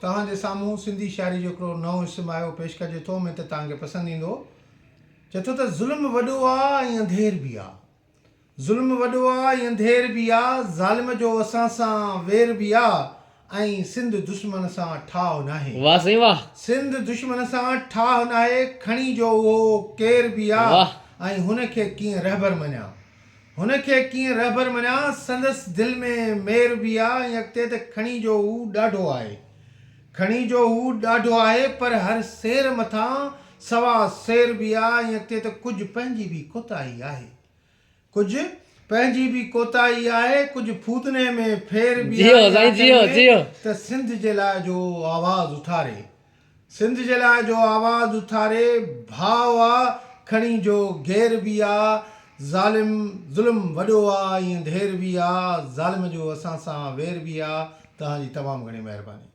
तव्हांजे साम्हूं सिंधी शाइरी जो हिकिड़ो नओं इस्म आयो पेश कजे थो में त तव्हांखे पसंदि ईंदो। चए थो त ज़ुल्म वॾो आहे ऐं अंधेर बि आहे, ज़ुल्म वॾो आहे ऐं अंधेर बि आहे, ज़ालिम जो असां सां वेर बि आहे ऐं सिंध दुश्मन सां ठाह नाहे। वाह साईं वाह। सिंध दुश्मन सां ठाह नाहे, खणी जो उहो केर बि आहे ऐं हुनखे कीअं रहबर मञा, हुनखे कीअं रहबर मञा, संदसि दिलि में मेर बि आहे ऐं अॻिते त खणी जो हू ॾाढो आहे, खणी जो हू ॾाढो आहे, पर हर शेर मथां सवा शेर बि आहे ऐं अॻिते त कुझु पंहिंजी बि कोताही आहे, कुझु पंहिंजी बि कोताही आहे, कुझु फूतने में फेर बि आहे त सिंध जे लाइ जो आवाज़ उथारे, सिंध जे लाइ जो आवाज़ उथारे, भाव आहे खणी जो घेर बि आहे, ज़ालिम ज़ुल्म वॾो आहे ऐं अंधेर बि आहे, ज़ालिम जो असां सां वेर बि आहे। तव्हांजी तमामु घणी महिरबानी।